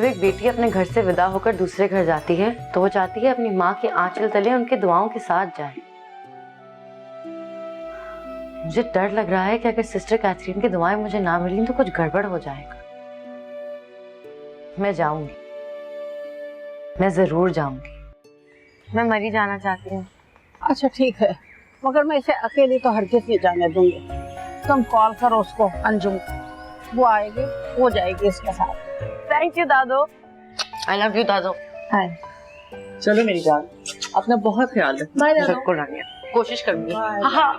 जब एक बेटी अपने घर से विदा होकर दूसरे घर जाती है तो वो चाहती है अपनी माँ के आंचल तले उनके दुआओं के साथ जाए। मुझे डर लग रहा है कि अगर सिस्टर कैथरीन की दुआएं मुझे ना मिली तो कुछ गड़बड़ हो जाएगा। मैं जाऊंगी, मैं जरूर जाऊंगी। मैं मरी जाना चाहती हूँ। अच्छा ठीक है, मगर मैं इसे अकेली तो हरगिज़ नहीं जाने दूंगी। तुम कॉल करो उसको, अंजुम, वो आएगी, वो जाएगी इसके साथ। थैंक यू दादो। आई लव यू दादो। हाय। चलो मेरी जान, अपना बहुत ख्याल रखना। सबको रानिया, कोशिश करूंगी। हाँ।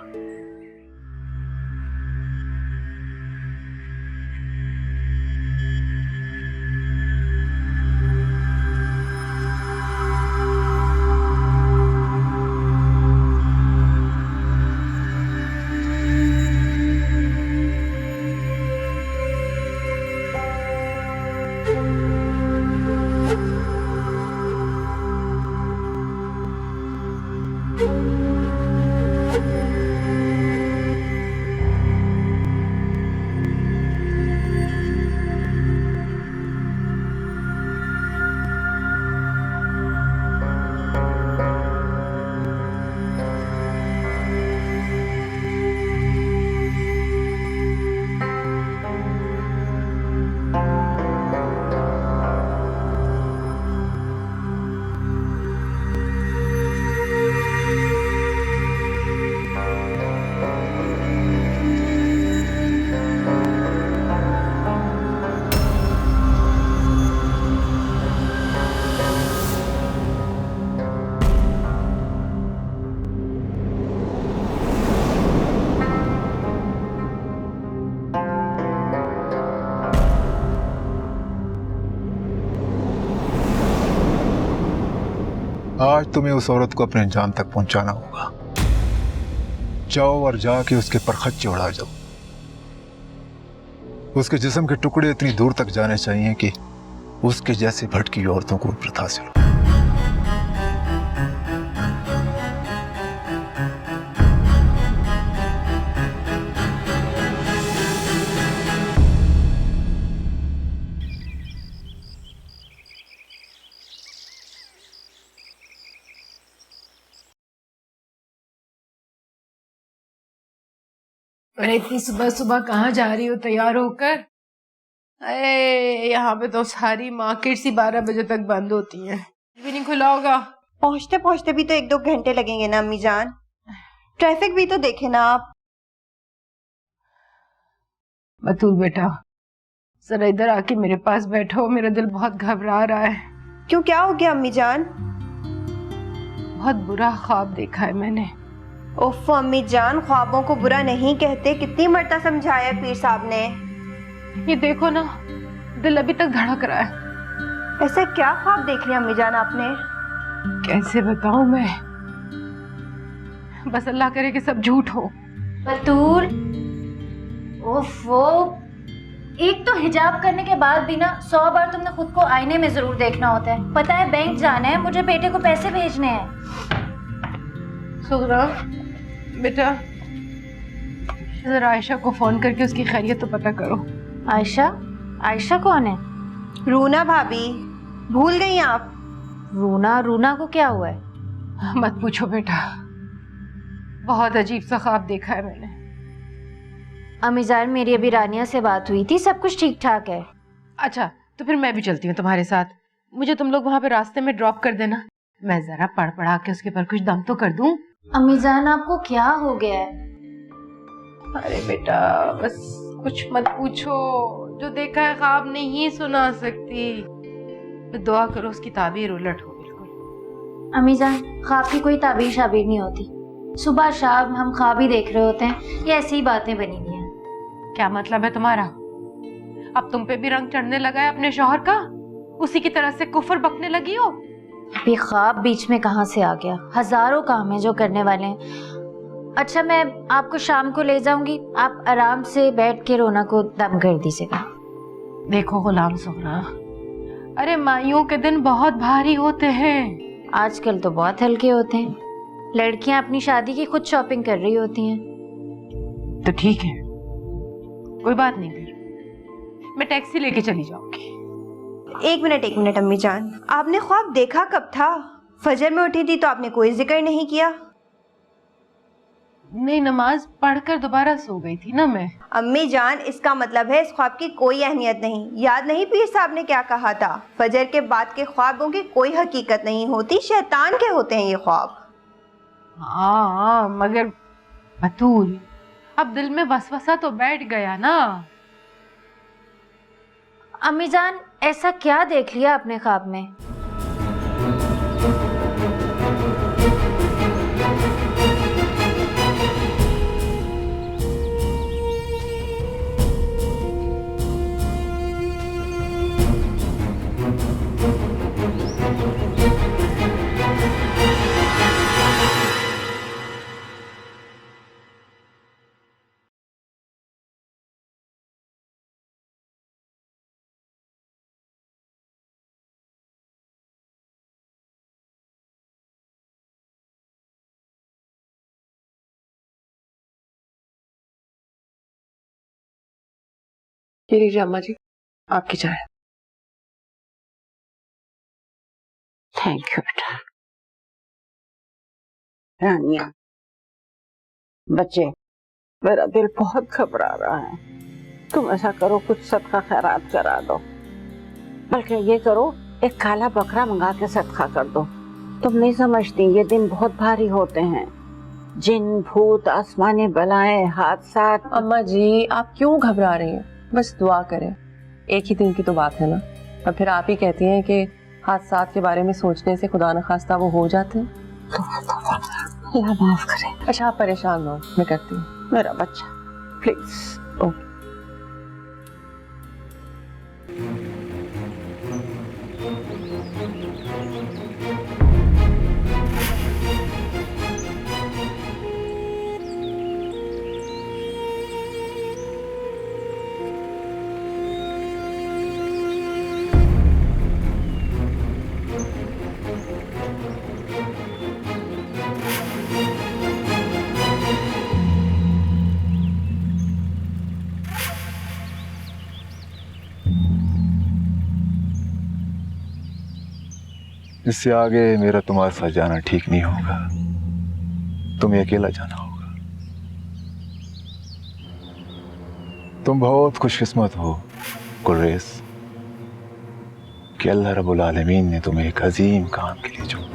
आज तुम्हें उस औरत को अपने अंजाम तक पहुंचाना होगा। जाओ और जाके उसके परखच्चे उड़ा जाओ। उसके जिस्म के टुकड़े इतनी दूर तक जाने चाहिए कि उसके जैसे भटकी औरतों को उम्रत हासिल हो। अरे इतनी सुबह सुबह कहाँ जा रही हो तैयार होकर? अरे यहाँ पे तो सारी मार्केट्स ही 12 बजे तक बंद होती हैं। भी नहीं खुला होगा। पहुँचते पहुँचते भी तो 1-2 घंटे लगेंगे ना अम्मी जान। ट्रैफिक भी तो देखे ना आप। बतूल बेटा, जरा इधर आके मेरे पास बैठो, मेरा दिल बहुत घबरा रहा है। क्यों, क्या हो गया अम्मी जान? बहुत बुरा ख्वाब देखा है मैंने। उफ अम्मी जान, ख्वाबों को बुरा नहीं कहते, कितनी मरतबा समझाया पीर साहब ने। ये देखो ना, दिल अभी तक धड़क रहा है। ऐसा क्या ख्वाब देख लिया अम्मी जान आपने? कैसे बताऊं मैं, बस अल्लाह करे कि सब झूठ हो। बतूल, ओफो, एक तो हिजाब करने के बाद भी ना 100 बार तुमने खुद को आईने में जरूर देखना होता है। पता है बैंक जाना है, मुझे बेटे को पैसे भेजने हैं। सुगरा बेटा, जरा आयशा को फोन करके उसकी खैरियत तो पता करो। आयशा? आयशा कौन है? रूना भाभी, भूल गई आप? रूना? रूना को क्या हुआ है? मत पूछो बेटा, बहुत अजीब सा ख्वाब देखा है मैंने। अमीजान, मेरी अभी रानिया से बात हुई थी, सब कुछ ठीक ठाक है। अच्छा, तो फिर मैं भी चलती हूँ तुम्हारे साथ। मुझे तुम लोग वहाँ पे रास्ते में ड्रॉप कर देना, मैं जरा पढ़ पढ़ा के उसके पर कुछ दम तो कर दूं। अमीजान, आपको क्या हो गया है? अरे बेटा, बस कुछ मत पूछो, जो देखा है ख्वाब नहीं सुना सकती। तो दुआ करो उसकी ताबीर उलट हो बिल्कुल। अमीजान, ख्वाब की कोई ताबीर शाबीर नहीं होती। सुबह शाम हम ख्वाब ही देख रहे होते हैं, ये ऐसी ही बातें बनी हुई हैं। क्या मतलब है तुम्हारा? अब तुम पे भी रंग चढ़ने लगा है अपने शौहर का? उसी की तरह से कुफर बकने लगी हो? ये ख्वाब बीच में कहाँ से आ गया? हजारों काम है जो करने वाले हैं। अच्छा, मैं आपको शाम को ले जाऊंगी, आप आराम से बैठ के रोना को दम कर दीजिएगा। देखो गुलाम सुगरा, अरे माइयों के दिन बहुत भारी होते हैं। आजकल तो बहुत हल्के होते हैं। लड़कियां अपनी शादी की खुद शॉपिंग कर रही होती हैं। तो ठीक है, कोई बात नहीं, फिर मैं टैक्सी लेके चली जाऊंगी। एक मिनट अम्मी जान, आपने ख्वाब देखा कब था? फजर में उठी थी तो आपने कोई जिक्र नहीं किया। नहीं, नमाज पढ़कर दोबारा सो गई थी ना मैं। अम्मी जान, इसका मतलब है इस ख्वाब की कोई अहमियत नहीं। याद नहीं पीर साहब ने क्या कहा था? फजर के बाद के ख्वाबों की कोई हकीकत नहीं होती, शैतान के होते हैं ये ख्वाब। हाँ, मगर बतूल, अब दिल में वसवसा तो बैठ गया ना। अम्मी जान, ऐसा क्या देख लिया अपने ख्वाब में? ये लीजिए अम्मा जी, आपकी चाय। थैंक यू बेटा। रानिया, बच्चे, मेरा दिल बहुत घबरा रहा है। तुम ऐसा करो, कुछ सदका खैरात करा दो, बल्कि ये करो, एक काला बकरा मंगा के सदका कर दो। तुम नहीं समझती, ये दिन बहुत भारी होते हैं। जिन, भूत, आसमानी बलाएं, हादसात। अम्मा जी, आप क्यों घबरा रही हैं? बस दुआ करें, एक ही दिन की तो बात है ना। और फिर आप ही कहती हैं कि हादसात के बारे में सोचने से खुदा न खास्ता वो हो जाते हैं। अल्लाह माफ करे। अच्छा, आप परेशान ना हो, मैं करती हूँ। मेरा बच्चा, प्लीज। ओके। इससे आगे मेरा तुम्हारे साथ जाना ठीक नहीं होगा। तुम्हें अकेला जाना होगा। तुम बहुत खुशकिस्मत हो कुरैश कि अल्लाह रब्बुल आलमीन ने तुम्हें एक अजीम काम के लिए चुना।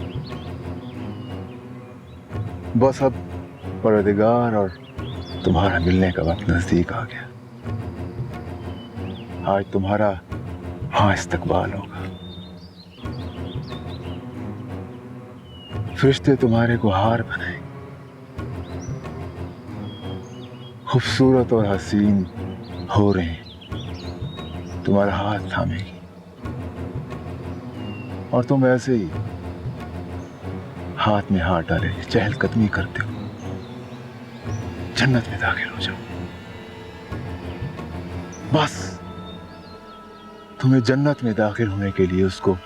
बस अब परवरदिगार और तुम्हारा मिलने का वक्त नजदीक आ गया। आज तुम्हारा वहां इस्तकबाल होगा। फरिश्ते तुम्हारे को हार बनाएंगे, खूबसूरत और हसीन हो रहे हैं, तुम्हारा हाथ थामेगी और तुम ऐसे ही हाथ में हाथ डाले चहलकदमी करते हो जन्नत में दाखिल हो जाओ। बस तुम्हें जन्नत में दाखिल होने के लिए उसको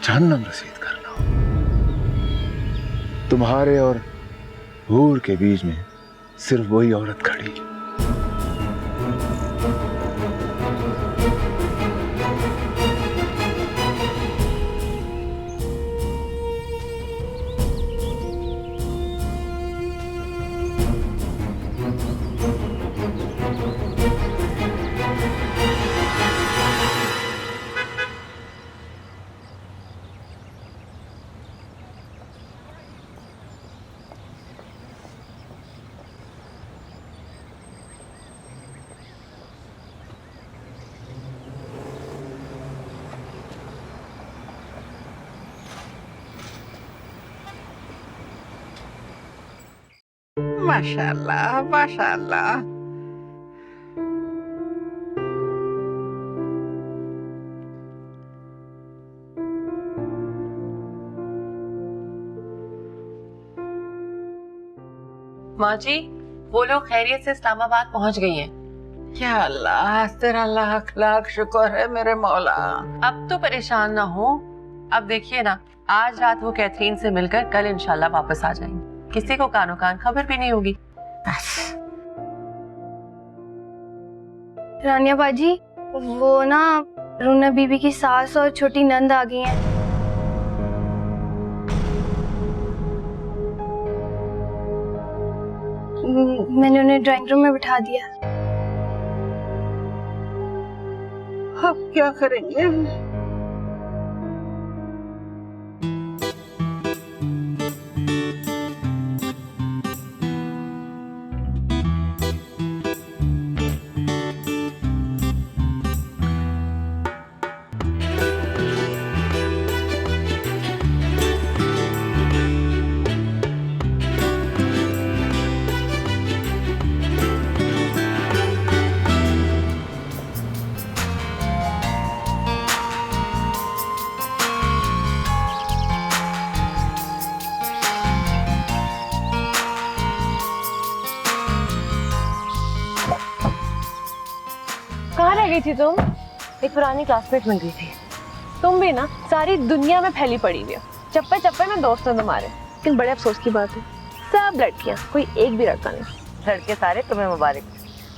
जहन्नम रसीद करना हो। तुम्हारे और हूर के बीच में सिर्फ वही औरत खड़ी है। माशाल्लाह माशाल्लाह। माँ जी, वो लोग खैरियत से इस्लामाबाद पहुँच गई हैं। क्या अल्लाह, तेरा लाख लाख शुक्र है मेरे मौला। अब तो परेशान ना हो। अब देखिए ना, आज रात वो कैथरीन से मिलकर कल इंशाल्लाह वापस आ जाएंगे। किसी को कानो कान खबर भी नहीं होगी। रानिया बाजी, वो ना रूना बीबी की सास और छोटी नंद आ गई हैं। मैंने उन्हें ड्राइंग रूम में बिठा दिया। अब क्या करेंगे? कहाँ रह गई थी तुम? एक पुरानी क्लासमेट बन गई थी। तुम भी ना सारी दुनिया में फैली पड़ी हुई हो, चप्पे चप्पे में दोस्त हैं तुम्हारे। लेकिन बड़े अफसोस की बात है, सब लड़कियां, कोई एक भी लड़का नहीं। लड़के सारे तुम्हें मुबारक।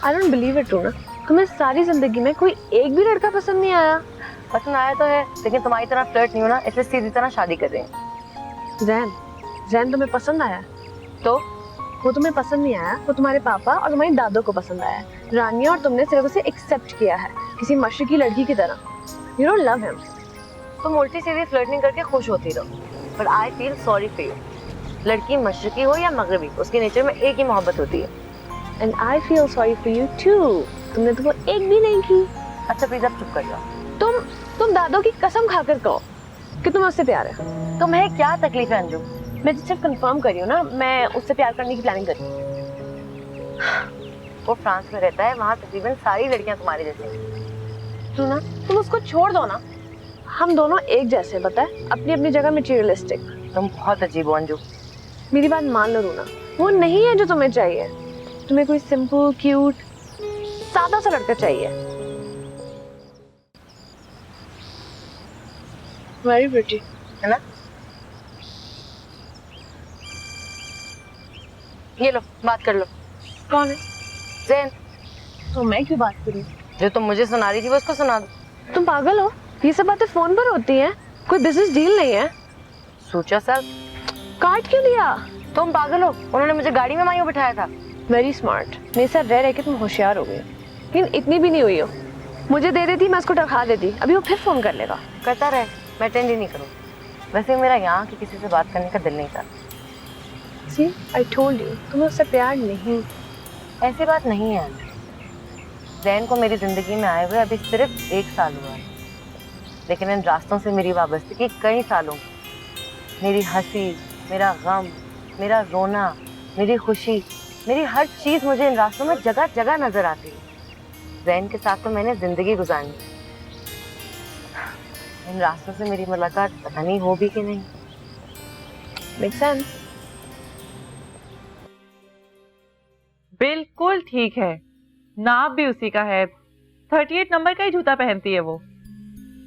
आई डोंट बिलीव इट रूना, तुम्हें सारी जिंदगी में कोई एक भी लड़का पसंद नहीं आया। पसंद आया तो है, लेकिन तुम्हारी तरह फ्लर्ट नहीं होना, इसलिए सीधी तरह शादी कर रहे हैं। जैन तुम्हें पसंद आया? तो वो तुम्हें पसंद नहीं आया, वो तुम्हारे पापा और तुम्हारी दादों को पसंद आया। रानिया और तुमने सिर्फ उसे एक्सेप्ट किया है किसी मशरकी लड़की की तरह। You don't love him. तुम उल्टी सीधी फ्लर्टिंग करके खुश होती रहो, but I feel sorry for you. लड़की मशरकी हो या मगरबी, उसके नेचर में एक ही मोहब्बत होती है। And I feel sorry for you too. तुमने तो वो एक भी नहीं की। अच्छा प्लीज अब चुप कर जाओ। तुम दादों की कसम खाकर कहो कि तुम्हें उससे प्यार है। तुम्हें क्या तकलीफ है अंजू? मैं सिर्फ कंफर्म कर रही हूँ ना, मैं उससे प्यार करने की प्लानिंग कर रही हूँ। वो फ्रांस में रहता है, वहाँ तकरीबन सारी लड़कियां तुम्हारे जैसी हैं। रूना तुम उसको छोड़ दो ना, हम दोनों एक जैसे, बताए अपनी अपनी जगह मटेरियलिस्टिक। तुम बहुत अजीब हो अंजू। मेरी बात मान लो रूना, वो नहीं है जो तुम्हें चाहिए। तुम्हें कोई सिंपल क्यूट सादा सा लड़का चाहिए। वेरी प्रिटी, है ना? ये लो बात कर लो। कौन है? जैन। तो मैं क्यों बात करूँ? जो तुम मुझे सुना रही थी वो उसको सुना दो। तुम पागल हो? ये सब बातें फोन पर होती हैं, कोई बिजनेस डील नहीं है। सोचा सर, काट क्यों दिया? तुम पागल हो, उन्होंने मुझे गाड़ी में मायूं बिठाया था। Very smart. मेरे साथ रह रह के तुम होशियार हो गए, लेकिन इतनी भी नहीं हुई हो। मुझे दे देती, मैं उसको टखा देती। अभी वो फिर फोन कर लेगा। करता रहे, मैं अटेंड ही नहीं करूँ। वैसे मेरा यहाँ की किसी से बात करने का दिल नहीं था। See, I told you, तुम्हें उससे प्यार नहीं। ऐसी बात नहीं है। जैन को मेरी जिंदगी में आए हुए अभी सिर्फ 1 साल हुआ है, लेकिन इन रास्तों से मेरी वाबस्तगी कई सालों की। मेरी हंसी, मेरा गम, मेरा रोना, मेरी खुशी, मेरी हर चीज मुझे इन रास्तों में जगह जगह नजर आती है। जैन के साथ तो मैंने जिंदगी गुजारी, इन रास्तों से मेरी मुलाकात पता नहीं हो भी कि नहीं। Makes sense. बिल्कुल ठीक है, नाप भी उसी का है। 38 नंबर का ही जूता पहनती है वो।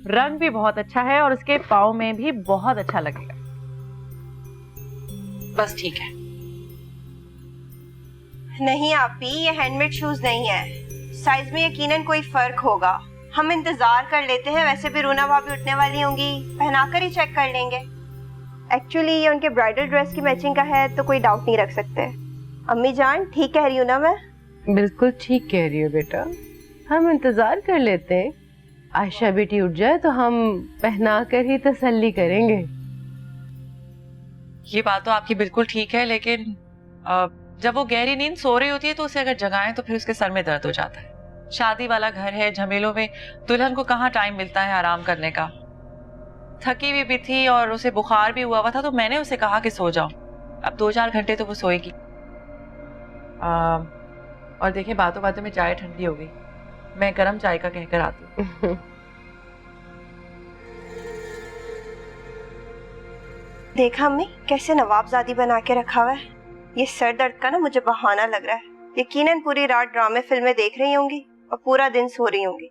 रंग भी बहुत अच्छा है और उसके पाँव में भी बहुत अच्छा लगेगा। बस ठीक है। नहीं आपी, ये हैंडमेड शूज नहीं है। साइज में यकीनन कोई फर्क होगा। हम इंतजार कर लेते हैं, वैसे भी रूना भाभी उठने वाली होंगी, पहनाकर ही चेक कर लेंगे। एक्चुअली ये उनके ब्राइडल ड्रेस की मैचिंग का है, तो कोई डाउट नहीं रख सकते। अम्मी जान ठीक कह रही हूँ ना मैं? बिल्कुल ठीक कह रही हो बेटा, हम इंतजार कर लेते हैं। आयशा बेटी उठ जाए तो हम पहना कर ही तसल्ली करेंगे। ये बात तो आपकी बिल्कुल ठीक है, लेकिन जब वो गहरी नींद सो रही होती है तो उसे अगर जगाएं तो फिर उसके सर में दर्द हो जाता है। शादी वाला घर है, झमेलों में दुल्हन को कहाँ टाइम मिलता है आराम करने का। थकी हुई भी थी और उसे बुखार भी हुआ था, तो मैंने उसे कहा कि सो जाओ। अब 2-4 घंटे तो वो सोएगी। और देखिए बातों बातों में चाय ठंडी हो गई, मैं गरम चाय का कहकर आती हूँ। देखा अम्मी कैसे नवाबजादी बना के रखा हुआ है। ये सर दर्द का ना मुझे बहाना लग रहा है। यकीनन पूरी रात ड्रामे फिल्में देख रही होंगी और पूरा दिन सो रही होंगी।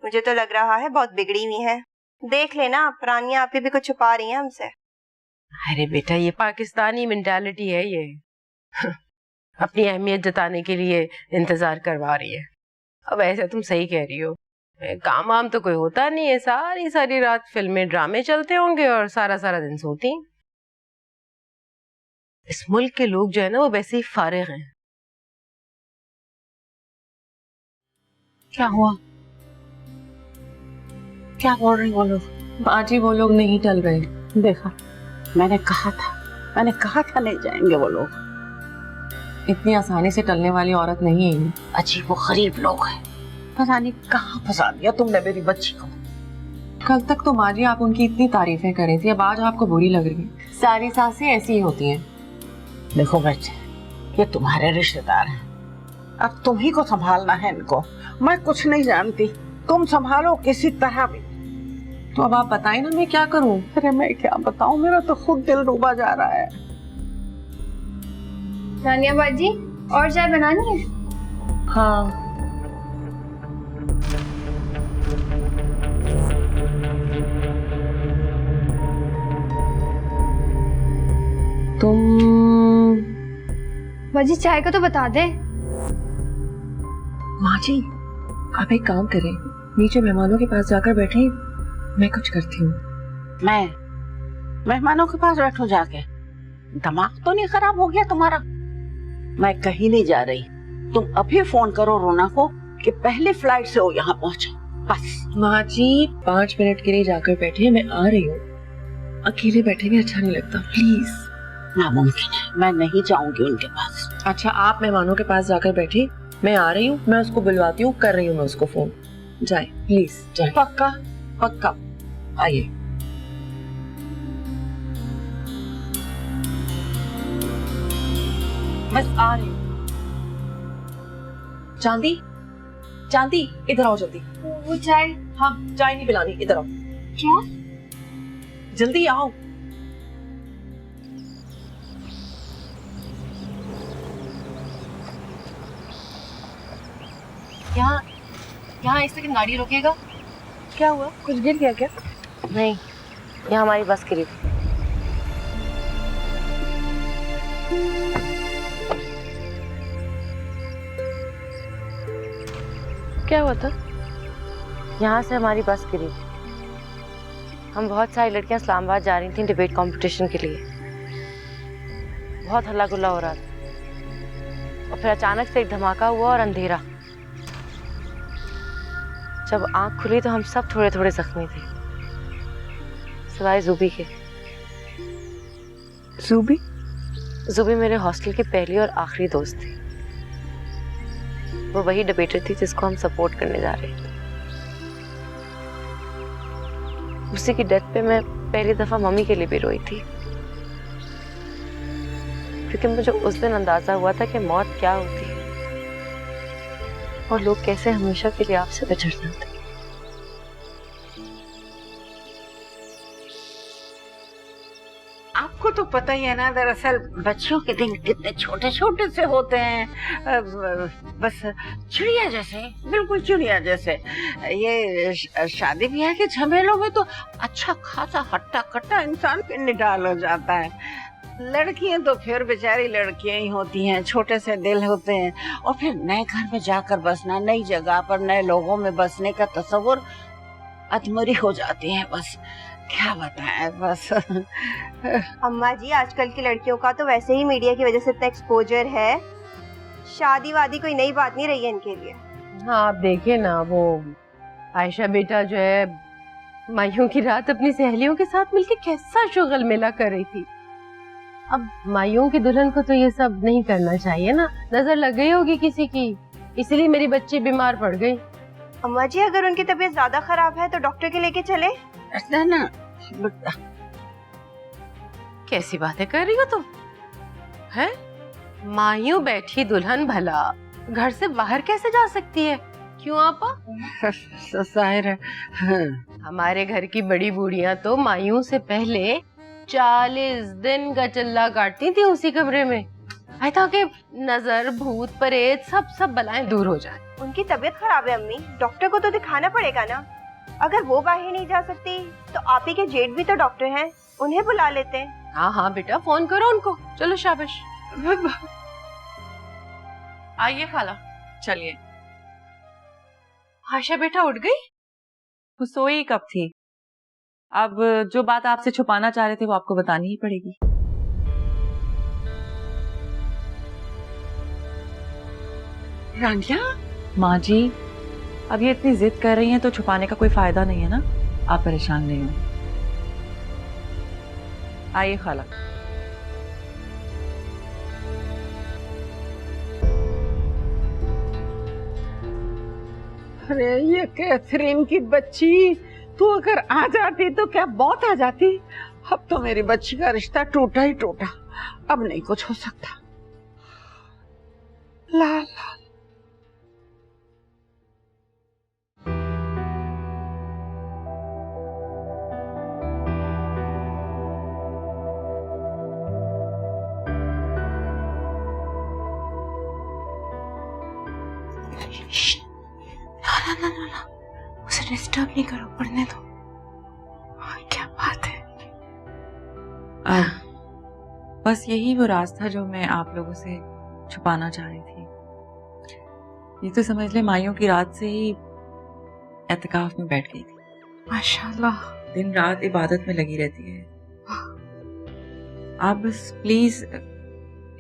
मुझे तो लग रहा है बहुत बिगड़ी हुई हैं। देख लेना, पुरानियां आप भी कुछ छुपा रही हैं हमसे। अरे बेटा, ये पाकिस्तानी मेंटालिटी है ये। अपनी अहमियत जताने के लिए इंतजार करवा रही है। अब ऐसे तुम सही कह रही हो, काम वाम तो कोई होता नहीं है, सारी सारी रात फिल्में ड्रामे चलते होंगे और सारा सारा दिन सोती हैं। इस मुल्क के लोग जो है ना वो वैसे ही फारिग हैं। क्या हुआ? क्या बोल रही वो लोग? माँ जी वो लोग नहीं टल रहे। देखा, मैंने कहा था नहीं जाएंगे वो लोग। इतनी आसानी से टलने वाली औरत नहीं है ये। अजीब वो गरीब लोग हैं, पता नहीं कहाँ फंसा दिया तुमने मेरी बच्ची को। कल तक तो माँ जी आप उनकी इतनी तारीफें कर रही थी, अब आज आपको बुरी लग रही है। सारी सासें ऐसी ही होती हैं। देखो बच्चे, ये तुम्हारे रिश्तेदार हैं, अब तुम ही को संभालना है इनको। मैं कुछ नहीं जानती, तुम संभालो किसी तरह भी। तो अब आप बताएं ना मैं क्या करूं? अरे मैं क्या बताऊं, मेरा तो खुद दिल डूबा जा रहा है। नानिया बाजी, और चाय बनानी है? हाँ तुम बाजी चाय का तो बता दे। माँ जी आप एक काम करें, नीचे मेहमानों के पास जाकर बैठे, मैं कुछ करती हूँ। मैं मेहमानों के पास बैठूं जाके? दिमाग तो नहीं खराब हो गया तुम्हारा? मैं कहीं नहीं जा रही, तुम अभी फोन करो रोना को कि पहली फ्लाइट से वो यहाँ पहुँचे, बस। माँ जी 5 मिनट के लिए जाकर बैठे, मैं आ रही हूँ। अकेले बैठे भी अच्छा नहीं लगता, प्लीज। नामुमकिन है, मैं नहीं जाऊंगी उनके पास। अच्छा आप मेहमानों के पास जाकर बैठे, मैं आ रही हूँ, मैं उसको बुलवाती हूँ, कर रही हूँ मैं उसको फोन। जाए प्लीज जाए। पक्का? पक्का आइए। बस आ रही हूँ। चांदी चांदी इधर आओ जल्दी। वो चाय? हाँ चाय नहीं पिलानी, इधर आओ। क्या? जल्दी आओ। यहाँ इस सेकंड गाड़ी रोकेगा? क्या हुआ? कुछ गिर गया क्या? नहीं, यहाँ हमारी बस गिरी थी। क्या हुआ था? यहाँ से हमारी बस गिरी थी। हम बहुत सारी लड़कियां इस्लामाबाद जा रही थी डिबेट कंपटीशन के लिए। बहुत हल्ला गुल्ला हो रहा था और फिर अचानक से एक धमाका हुआ और अंधेरा। जब आंख खुली तो हम सब थोड़े थोड़े जख्मी थे, सिवाय ज़ुबी के। ज़ुबी? ज़ुबी मेरे हॉस्टल की पहली और आखिरी दोस्त थी। वो वही डिबेटर थी जिसको हम सपोर्ट करने जा रहे थे। उसी की डेथ पे मैं पहली दफा मम्मी के लिए भी रोई थी, क्योंकि मुझे उस दिन अंदाजा हुआ था कि मौत क्या होती है और लोग कैसे हमेशा के लिए आपसे बिछड़ जाते। आपको तो पता ही है ना, दरअसल बच्चों के दिन कितने छोटे छोटे से होते हैं, बस चिड़िया जैसे, बिल्कुल चिड़िया जैसे। ये शादी ब्याह के झमेलों में तो अच्छा खासा हट्टा कट्टा इंसान पे निडाल हो जाता है। लड़कियां तो फिर बेचारी लड़कियां ही होती हैं, छोटे से दिल होते हैं, और फिर नए घर में जाकर बसना, नई जगह पर नए लोगों में बसने का तस्वुर अधमरी हो जाती है। बस क्या बताएं, बस। अम्मा जी आजकल की लड़कियों का तो वैसे ही मीडिया की वजह से इतना एक्सपोजर है, शादी वादी कोई नई बात नहीं रही है इनके लिए। हाँ आप देखिए ना, वो आयशा बेटा जो है मायूं की रात अपनी सहेलियों के साथ मिलकर कैसा शुगल मेला कर रही थी। अब मायूं की दुल्हन को तो ये सब नहीं करना चाहिए ना, नजर लग गई होगी किसी की, इसलिए मेरी बच्ची बीमार पड़ गई। अम्मा जी अगर उनकी तबीयत ज्यादा खराब है तो डॉक्टर के लेके चले। ना कैसी बातें कर रही हो तुम? है मायूं बैठी दुल्हन भला घर से बाहर कैसे जा सकती है? क्यों आपा? जाहिर है हमारे घर की बड़ी बूढ़ियां तो मायूं से पहले 40 दिन का चल्ला काटती थी उसी कमरे में, ताकि नजर भूत परेत सब बलाएं दूर हो जाए। उनकी तबीयत खराब है अम्मी, डॉक्टर को तो दिखाना पड़ेगा ना। अगर वो बाहर नहीं जा सकती तो आप ही के जेठ भी तो डॉक्टर हैं, उन्हें बुला लेते हैं। हाँ हाँ बेटा फोन करो उनको। चलो शाबाश। आइए खाला, चलिए। आयशा बेटा उठ गई? वो सोई कब थी? अब जो बात आपसे छुपाना चाह रहे थे वो आपको बतानी ही पड़ेगी। रानिया, माँ जी, अब ये इतनी जिद कर रही हैं तो छुपाने का कोई फायदा नहीं है ना। आप परेशान नहीं हो। आइए खाला। अरे ये कैथरीन की बच्ची, तू अगर आ जाती तो क्या बहुत आ जाती। अब तो मेरी बच्ची का रिश्ता टूटा ही टूटा, अब नहीं कुछ हो सकता। लाल ना, उसे डिस्टर्ब नहीं करो, पढ़ने दो। क्या बात है। बस यही वो राज था जो मैं आप लोगों से छुपाना चाह रही थी। ये तो समझ ले माइयों की रात से ही एतकाफ में बैठ गई थी। माशाल्लाह, दिन रात इबादत में लगी रहती है। आप बस प्लीज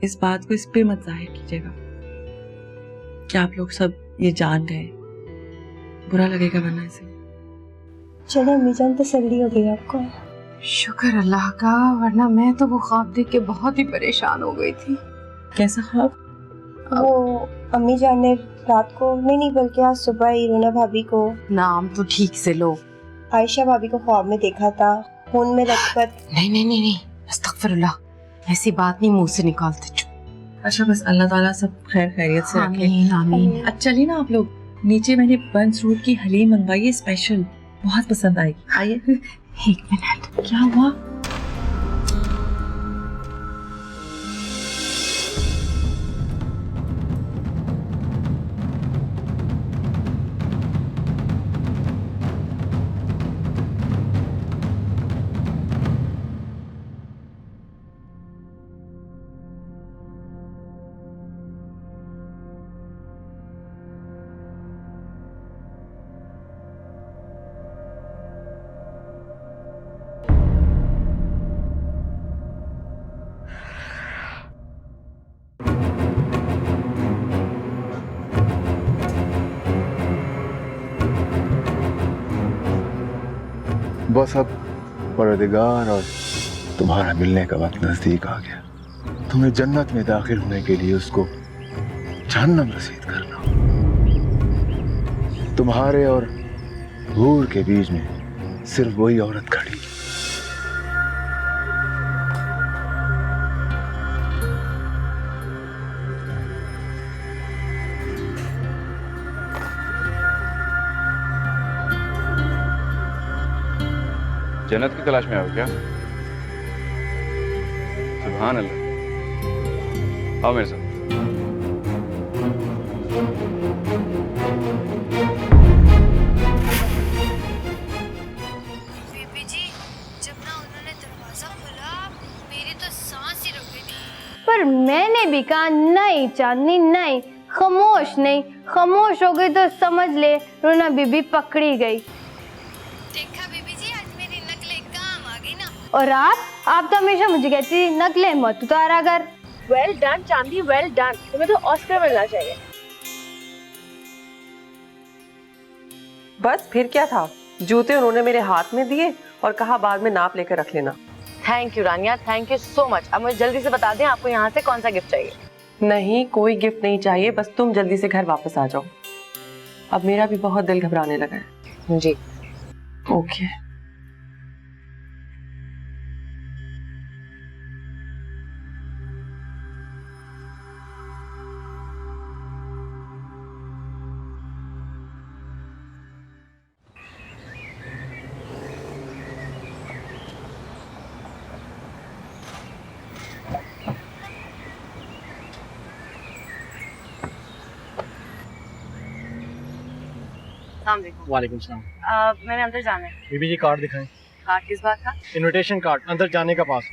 इस बात को इस पे मत जाहिर कीजिएगा कि आप लोग सब ये जान गए। बुरा लगेगा वरना इसे। चलो अम्मी जान, तसल्ली हो गई आपको? शुक्र अल्लाह का, वरना मैं तो वो ख्वाब देख के बहुत ही परेशान हो गई थी। कैसा ख्वाब? वो अम्मी जान ने रात को, नहीं बल्कि आज सुबह ही रोना भाभी को, नाम तो ठीक से लो। आयशा भाभी को ख्वाब में देखा था, खून में लथपथ। नहीं, अस्तगफिरुल्लाह, ऐसी बात नहीं मुंह से निकालते। चुप। अच्छा, बस अल्लाह ताला सब खैर खैरियत से रखे। आमीन। अच्छा चलिए ना आप लोग, नीचे मैंने बंस फ्रूट की हलीम मंगवाई है स्पेशल, बहुत पसंद आएगी। आइए। एक मिनट, क्या हुआ? बस अब परवरदिगार और तुम्हारा मिलने का वक्त नजदीक आ गया। तुम्हें जन्नत में दाखिल होने के लिए उसको जहन्नम रसीद करना। तुम्हारे और हूर के बीच में सिर्फ वही औरत खड़ी। जन्नत की तलाश में आओ क्या? सुभान अल्लाह। आओ मेरे साथ। बीबी जी, जब ना उन्होंने दरवाजा खोला, मेरी तो सांस ही रुक गई। पर मैंने भी कहा नहीं चांदनी नहीं, खामोश नहीं, खामोश हो गई तो समझ ले रोना बीबी पकड़ी गई। देखा बीबी जी, आज मेरी नकलें काम आ गई ना। और आप तो हमेशा मुझे कहती थी नकलें मत उतारा कर। वेल डन चांदी, वेल डन। तुम्हें तो ऑस्कर मिलना चाहिए। बस फिर क्या था, जूते उन्होंने मेरे हाथ में दिए और कहा बाद में नाप लेकर रख लेना। Thank you Rania, thank you so much. अब मुझे जल्दी से बता दें आपको यहाँ से कौन सा गिफ्ट चाहिए। नहीं, कोई गिफ्ट नहीं चाहिए, बस तुम जल्दी से घर वापस आ जाओ। अब मेरा भी बहुत दिल घबराने लगा है। जी ओके। वालेकुम सलाम। मैंने अंदर जाना है। बीबी जी कार्ड दिखाएं। कार्ड किस बात का? इनविटेशन कार्ड, अंदर जाने का पास।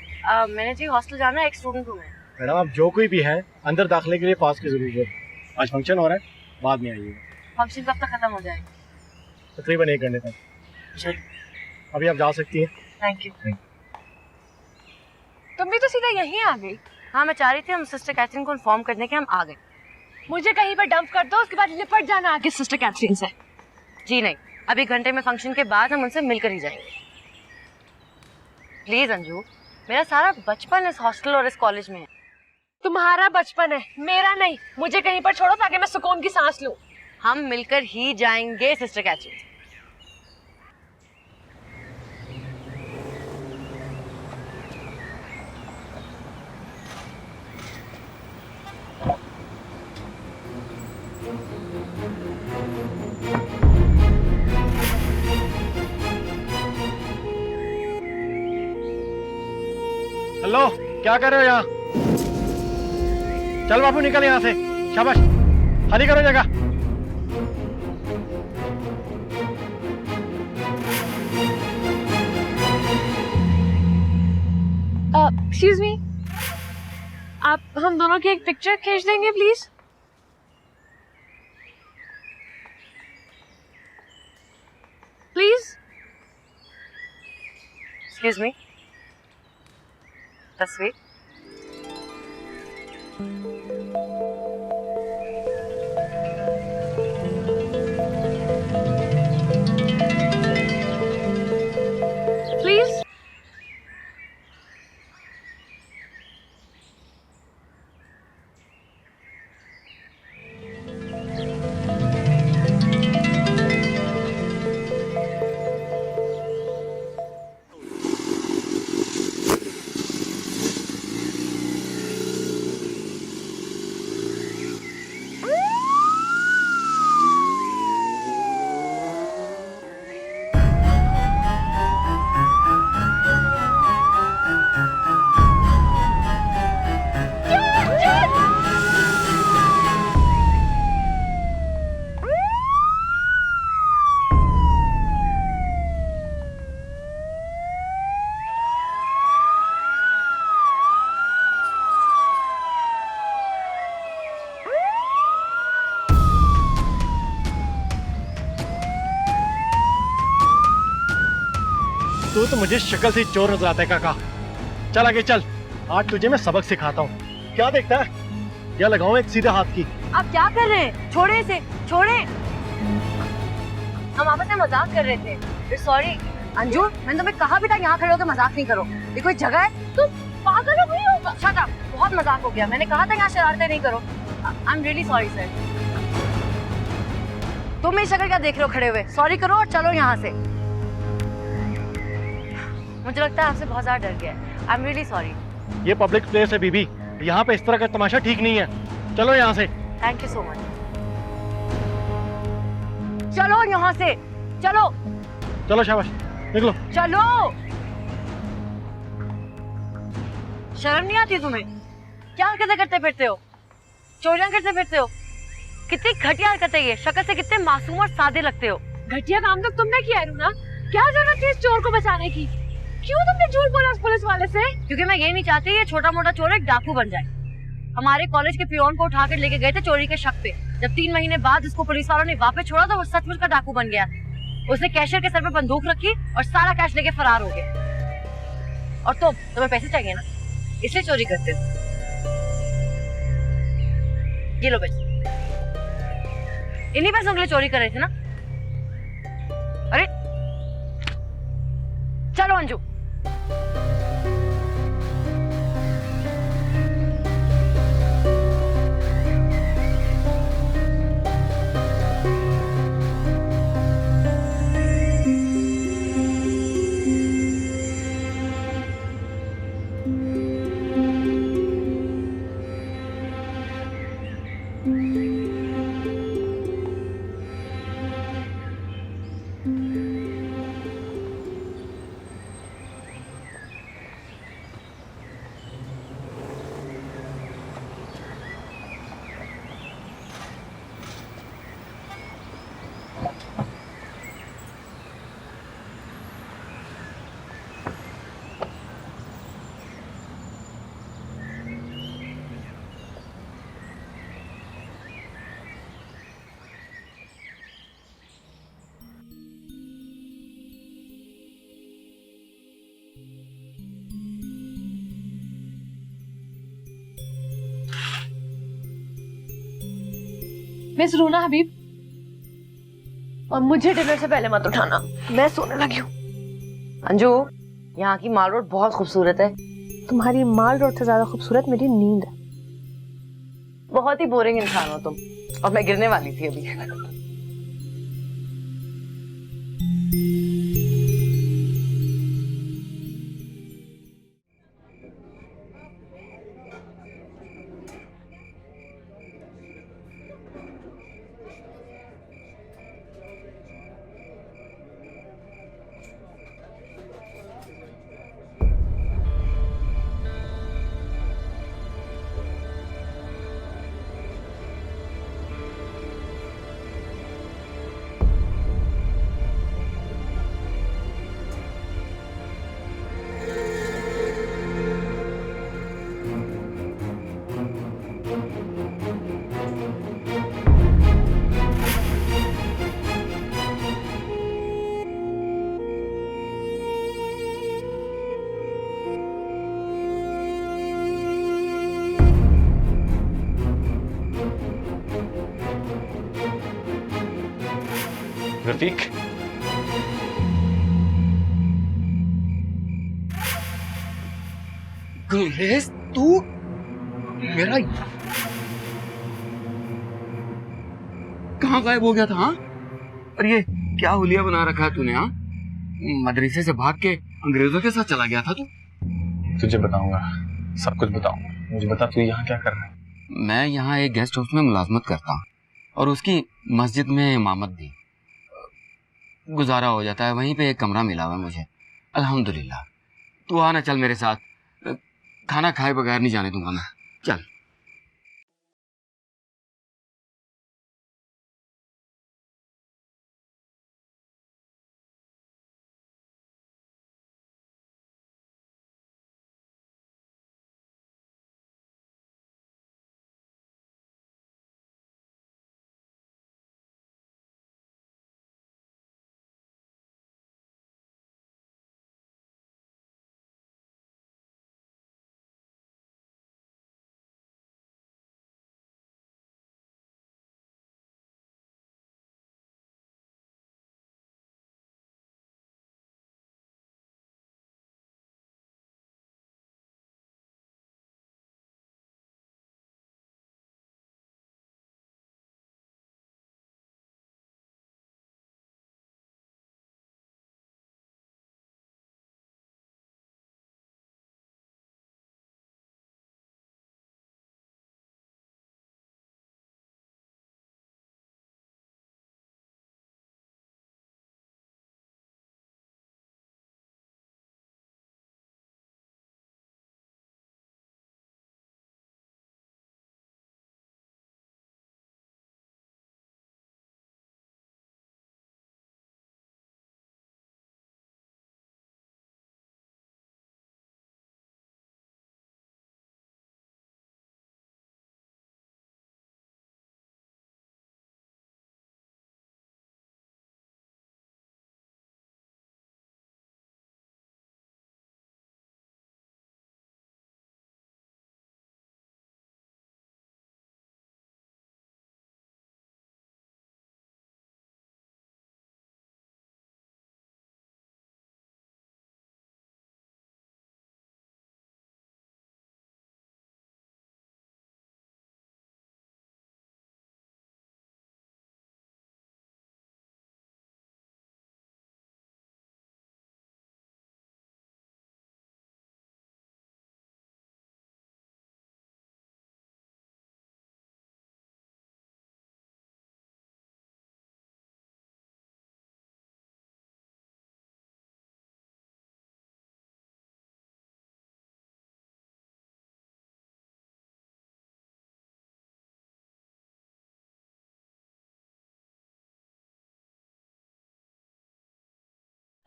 मैंने जी हॉस्टल जाना है, एक स्टूडेंट रूम है। मैडम आप जो कोई भी है अंदर दाखिले के लिए पास की जरूरत है। आज फंक्शन हो रहा है, बाद में आइएगा। फंक्शन कब तक खत्म हो जाएगा? तकरीबन 1 घंटे तक। अभी आप जा सकती हैं। Thank you. तुम भी तो सीधा यहीं आ गई। हाँ, मैं चाह रही थी हम सिस्टर कैथरीन को इन्फॉर्म करने के हम आ गए। मुझे कहीं पर डंप कर दो, उसके बाद लिपट जाना आके सिस्टर कैथरीन से। जी नहीं, अभी घंटे में फंक्शन के बाद हम उनसे मिलकर ही जाएंगे। प्लीज अंजू, मेरा सारा बचपन इस हॉस्टल और इस कॉलेज में है। तुम्हारा बचपन है, मेरा नहीं। मुझे कहीं पर छोड़ो ताकि मैं सुकून की सांस लूं। हम मिलकर ही जाएंगे सिस्टर कैथरीन। हेलो, क्या कर रहे हो यहाँ? चल बाबू निकल यहाँ से। शाबाश, खाली करो जगह। एक्सक्यूज मी, आप हम दोनों की एक पिक्चर खींच देंगे प्लीज? प्लीज। एक्सक्यूज मी, तस्वीर। प्लीज। तू तो मुझे शक्ल से चोर नजर आता है काका। चल आगे चल, आज तुझे मैं सबक सिखाता हूँ। क्या देखता है? या लगाऊं एक सीधे हाथ की। आप क्या कर रहे हैं? छोड़े इसे, छोड़े। हम आपस में मजाक कर रहे थे। सॉरी अंजू, मैंने तुम्हें कहा भी था यहाँ खड़े होकर मजाक नहीं करो। ये कोई जगह है? तुम पागल हो गई हो? शट अप, बहुत मजाक हो गया। मैंने कहा था यहाँ शरारतें नहीं करो। I am really sorry sir. तुम मेरी शक्ल क्या देख रहे हो खड़े हुए? सॉरी करो और चलो यहाँ से। मुझे लगता है आपसे बहुत ज्यादा डर गया है। I am really sorry. ये पब्लिक प्लेस है बीबी, यहाँ पे इस तरह का तमाशा ठीक नहीं है। चलो यहाँ से। Thank you so much. चलो यहाँ से, चलो। चलो शाबाश, निकलो। चलो। शर्म नहीं आती तुम्हें? क्या हरकतें करते फिरते हो? चोरियां करते फिरते हो? कितनी घटिया हरकतें ये। शक्ल से कितने मासूम और सादे लगते हो। घटिया काम तो तुमने किया है रूना। क्या जरूरत थी इस चोर को बचाने की? क्यों तुमने झूठ बोला उस पुलिस वाले से? क्योंकि मैं ये नहीं चाहती ये छोटा मोटा चोर एक डाकू बन जाए। हमारे कॉलेज के पियोन को उठा कर लेके गए थे चोरी के शक पे। जब 3 महीने बाद उसको पुलिस वालों ने वापस छोड़ा तो वो सचमुच का डाकू बन गया। उसने कैशियर के सर पे बंदूक रखी और सारा कैश लेके फरार हो गया। और तुम्हें पैसे चाहिए ना, इसलिए चोरी करते हो। ये लो पैसे। इन्हीं पैसों के लिए चोरी कर रहे थे ना? अरे चलो अंजू। मिस रूना हबीब, और मुझे डिनर से पहले मत उठाना, मैं सोने लगी हूँ। अंजू, यहाँ की माल रोड बहुत खूबसूरत है। तुम्हारी माल रोड से ज्यादा खूबसूरत मेरी नींद है। बहुत ही बोरिंग इंसान हो तुम, और मैं गिरने वाली थी अभी। रफीक, गुरेज, तू मेरा कहाँ गायब हो गया था? हाँ, और ये क्या हुलिया बना रखा है तूने? हाँ, मदरसे से भाग के अंग्रेजों के साथ चला गया था तू? तुझे बताऊंगा, सब कुछ बताऊंगा। मुझे बता, तू यहाँ क्या कर रहा है? मैं यहाँ एक गेस्ट हाउस में मुलाजमत करता हूँ और उसकी मस्जिद में इमामत भी। गुजारा हो जाता है, वहीं पे एक कमरा मिला हुआ है मुझे, अल्हम्दुलिल्लाह। तू आना, चल मेरे साथ, खाना खाए बगैर नहीं जाने दूंगा मैं, चल।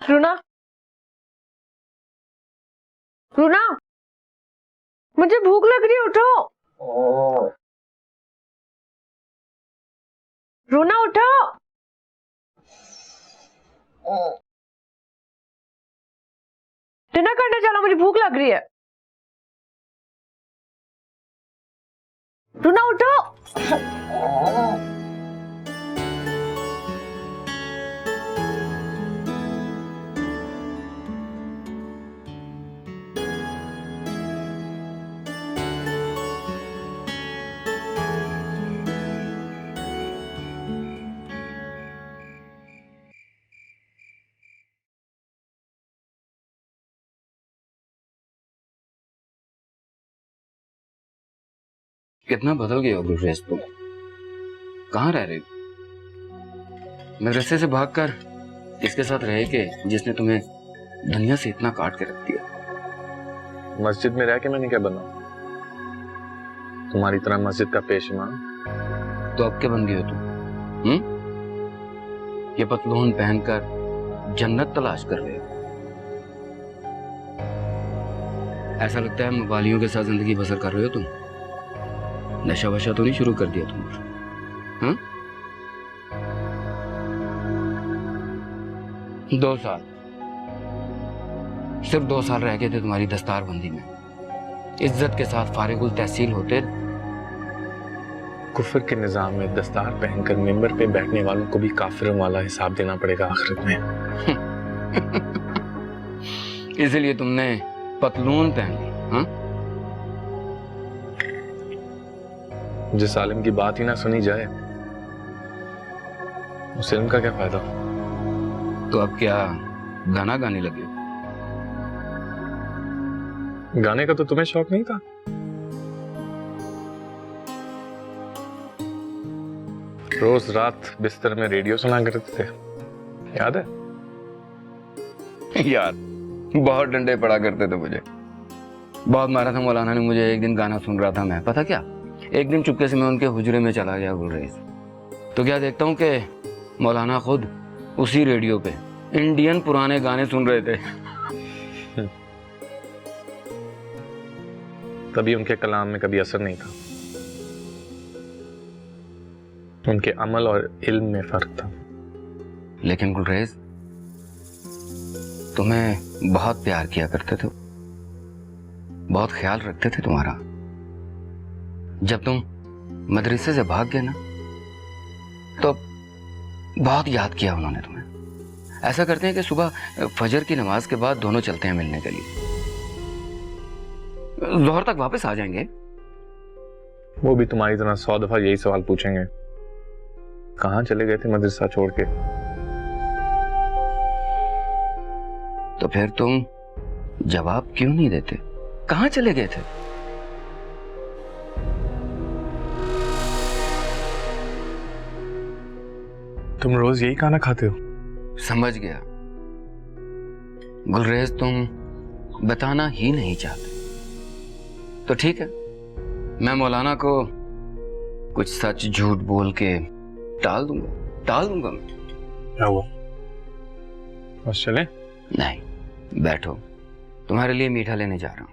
रूना, रूना, मुझे भूख लग रही है, उठो। रूना, उठो। डिनर करने चलो, मुझे भूख लग रही है। रूना, उठो। कितना बदल गए हो गुलरेज तुम। कहाँ रह रहे हो? मदरसे से भागकर इसके साथ रहे के जिसने तुम्हें दुनिया से इतना काट के रख दिया। मस्जिद में रह के मैंने क्या बना? तुम्हारी तरह मस्जिद का पेशवा। तो अब क्या बन गए हो तुम? ये पतलून पहनकर जन्नत तलाश कर रहे हो। ऐसा लगता है मवालियों के साथ जिंदगी बसर कर रहे हो तुम। नशा वशा तो नहीं शुरू कर दिया तुमने? हाँ? 2 साल, सिर्फ 2 साल रह गए थे तुम्हारी दस्तारबंदी में। इज्जत के साथ फारिगुल तहसील होते। कुफर के निजाम में दस्तार पहनकर मिंबर पे बैठने वालों को भी काफिरों वाला हिसाब देना पड़ेगा आखिरत में। इसलिए तुमने पतलून पहन ली। हाँ? जिस आलिम की बात ही ना सुनी जाए उस इल्म का क्या फायदा? तो अब क्या गाना गाने लगे? गाने का तो तुम्हें शौक नहीं था? रोज रात बिस्तर में रेडियो सुना करते थे, याद है? यार बहुत डंडे पड़ा करते थे मुझे। बहुत मारा था मौलाना ने मुझे। एक दिन गाना सुन रहा था मैं, पता क्या, एक दिन चुपके से मैं उनके हुजरे में चला गया गुलरेज। तो क्या देखता हूँ कि मौलाना खुद उसी रेडियो पे इंडियन पुराने गाने सुन रहे थे। तभी उनके कलाम में कभी असर नहीं था। उनके अमल और इल्म में फर्क था। लेकिन गुलरेज तुम्हें बहुत प्यार किया करते थे, बहुत ख्याल रखते थे तुम्हारा। जब तुम मदरसे से भाग गए ना तो बहुत याद किया उन्होंने तुम्हें। ऐसा करते हैं कि सुबह फजर की नमाज के बाद दोनों चलते हैं मिलने के लिए। जोहर तक वापस आ जाएंगे। वो भी तुम्हारी तरह 100 दफा यही सवाल पूछेंगे, कहाँ चले गए थे मदरसा छोड़ के? तो फिर तुम जवाब क्यों नहीं देते? कहाँ चले गए थे? तुम रोज यही खाना खाते हो? समझ गया गुलरेज, तुम बताना ही नहीं चाहते। तो ठीक है, मैं मौलाना को कुछ सच झूठ बोल के टाल दूंगा मैं। क्या हुआ? बस चले? नहीं, बैठो, तुम्हारे लिए मीठा लेने जा रहा हूं।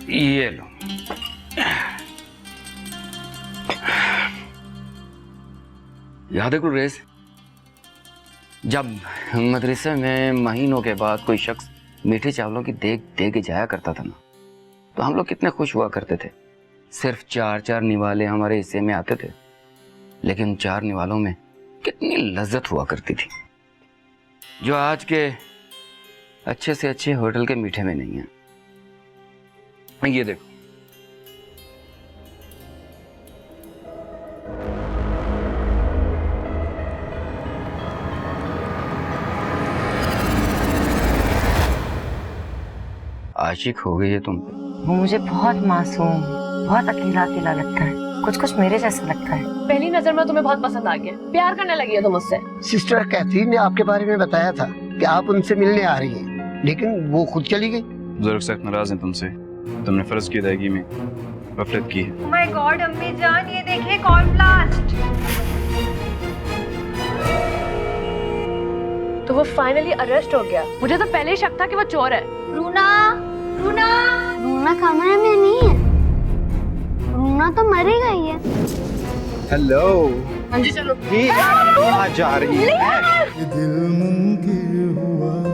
ये लो। याद है गुलरेज, जब मदरसे में महीनों के बाद कोई शख्स मीठे चावलों की देग दे के जाया करता था ना, तो हम लोग कितने खुश हुआ करते थे। सिर्फ 4-4 निवाले हमारे हिस्से में आते थे, लेकिन 4 निवालों में कितनी लज्जत हुआ करती थी, जो आज के अच्छे से अच्छे होटल के मीठे में नहीं है। ये देखो, आशिक हो गई है तुम पे। वो मुझे बहुत मासूम, बहुत अकेला अकेला लगता है, कुछ कुछ मेरे जैसा लगता है। पहली नजर में तुम्हें बहुत पसंद आ गया, प्यार करने लगी है तुम मुझसे। सिस्टर कैथरीन ने आपके बारे में बताया था कि आप उनसे मिलने आ रही हैं, लेकिन वो खुद चली गई। बुजुर्ग सख्त नाराज हैं तुमसे, तुमने फर्ज की अदायगी में गफलत की है। माय गॉड अम्मी जान, ये देखिए कॉल ब्लास्ट। तो वो फाइनली अरेस्ट हो गया। मुझे तो पहले ही शक था कि वो चोर है। रूना कमरे में नहीं है। रूना तो मरी गई है। हेलो। हाँ जी चलो। कहाँ जा रही है? दिल मुमकिन हुआ